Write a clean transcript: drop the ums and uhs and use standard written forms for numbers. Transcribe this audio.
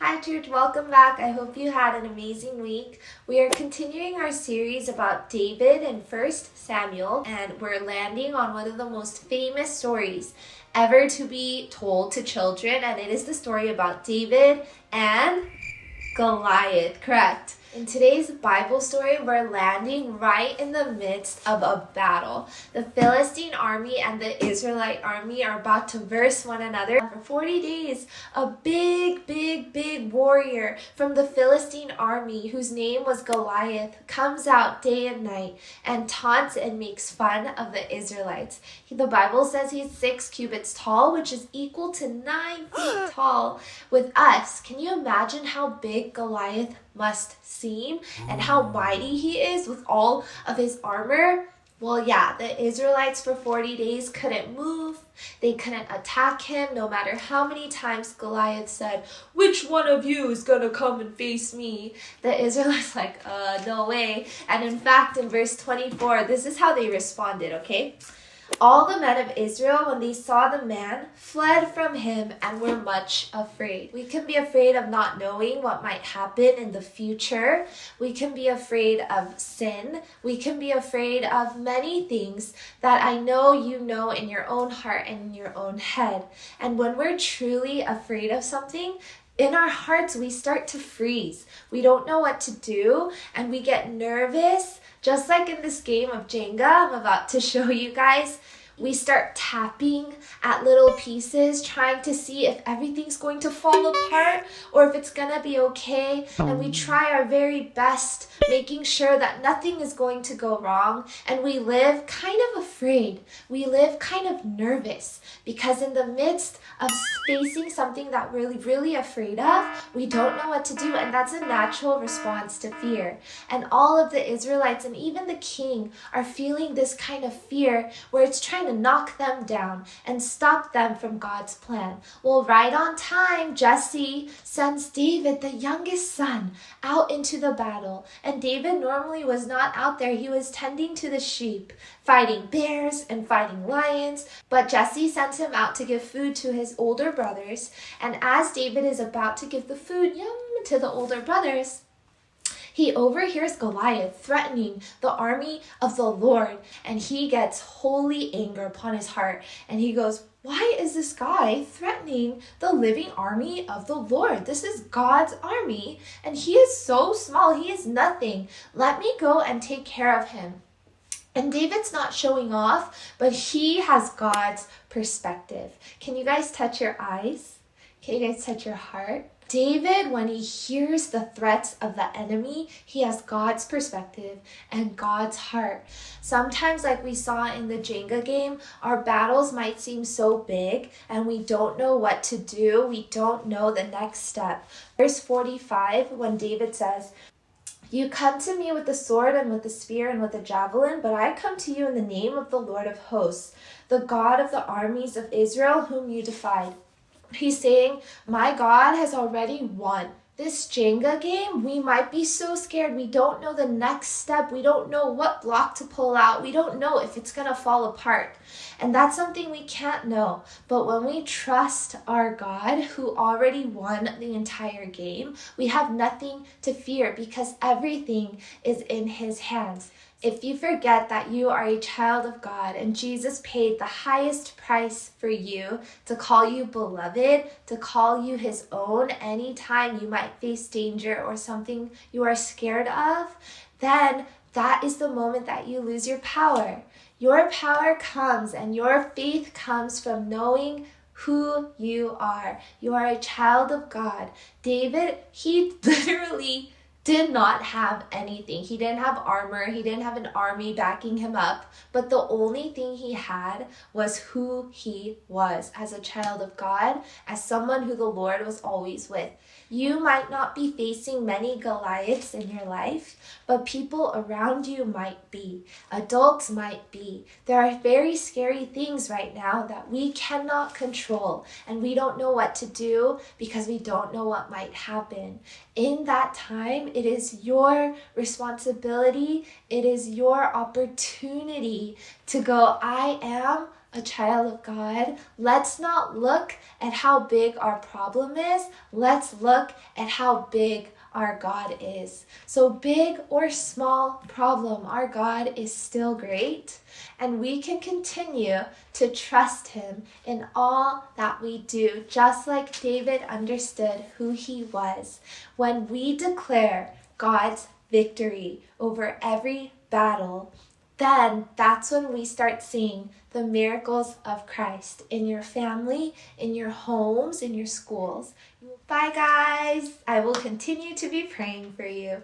Hi church, welcome back. I hope you had an amazing week. We are continuing our series about David in 1 Samuel, and we're landing on one of the most famous stories ever to be told to children, and it is the story about David and Goliath, correct? In today's Bible story, we're landing right in the midst of a battle. The Philistine army and the Israelite army are about to verse one another. For 40 days, a big warrior from the Philistine army, whose name was Goliath, comes out day and night and taunts and makes fun of the Israelites. The Bible says he's 6 cubits tall, which is equal to 9 feet tall with us. Can you imagine how big Goliath must seem and how mighty he is with all of his armor? Well, yeah, the Israelites for 40 days couldn't move. They couldn't attack him no matter how many times Goliath said, "Which one of you is going to come and face me?" The Israelites like, no way. And in fact, in verse 24, this is how they responded, okay? All the men of Israel, when they saw the man, fled from him and were much afraid. We can be afraid of not knowing what might happen in the future. We can be afraid of sin. We can be afraid of many things that I know you know in your own heart and in your own head. And when we're truly afraid of something, in our hearts, we start to freeze. We don't know what to do, and we get nervous. Just like in this game of Jenga I'm about to show you guys, we start tapping at little pieces, trying to see if everything's going to fall apart or if it's going to be okay. And we try our very best, making sure that nothing is going to go wrong. And we live kind of afraid. We live kind of nervous because in the midst of facing something that we're really afraid of, we don't know what to do. And that's a natural response to fear. And all of the Israelites and even the king are feeling this kind of fear where it's trying to knock them down and stop them from God's plan. Well, right on time, Jesse sends David, the youngest son, out into the battle. And David normally was not out there. He was tending to the sheep, fighting bears and fighting lions. But Jesse sends him out to give food to his older brothers. And as David is about to give the food, to the older brothers, he overhears Goliath threatening the army of the Lord, and he gets holy anger upon his heart. And he goes, "Why is this guy threatening the living army of the Lord? This is God's army, and he is so small. He is nothing. Let me go and take care of him." And David's not showing off, but he has God's perspective. Can you guys touch your eyes? Can you guys touch your heart? David, when he hears the threats of the enemy, he has God's perspective and God's heart. Sometimes, like we saw in the Jenga game, our battles might seem so big and we don't know what to do. We don't know the next step. Verse 45, when David says, "You come to me with the sword and with the spear and with the javelin, but I come to you in the name of the Lord of hosts, the God of the armies of Israel, whom you defied." He's saying, my God has already won. This Jenga game, we might be so scared. We don't know the next step. We don't know what block to pull out. We don't know if it's going to fall apart. And that's something we can't know. But when we trust our God, who already won the entire game, we have nothing to fear because everything is in his hands. If you forget that you are a child of God and Jesus paid the highest price for you to call you beloved, to call you his own anytime you might face danger or something you are scared of, then that is the moment that you lose your power. Your power comes and your faith comes from knowing who you are. You are a child of God. David, he literally did not have anything. He didn't have armor. He didn't have an army backing him up. But the only thing he had was who he was as a child of God, as someone who the Lord was always with. You might not be facing many Goliaths in your life, but people around you might be. Adults might be. There are very scary things right now that we cannot control, and we don't know what to do because we don't know what might happen. In that time, it is your responsibility, it is your opportunity to go, I am a child of God, let's not look at how big our problem is. Let's look at how big our God is. So big or small problem, our God is still great, and we can continue to trust him in all that we do, just like David understood who he was. When we declare God's victory over every battle, then that's when we start seeing the miracles of Christ in your family, in your homes, in your schools. Bye, guys. I will continue to be praying for you.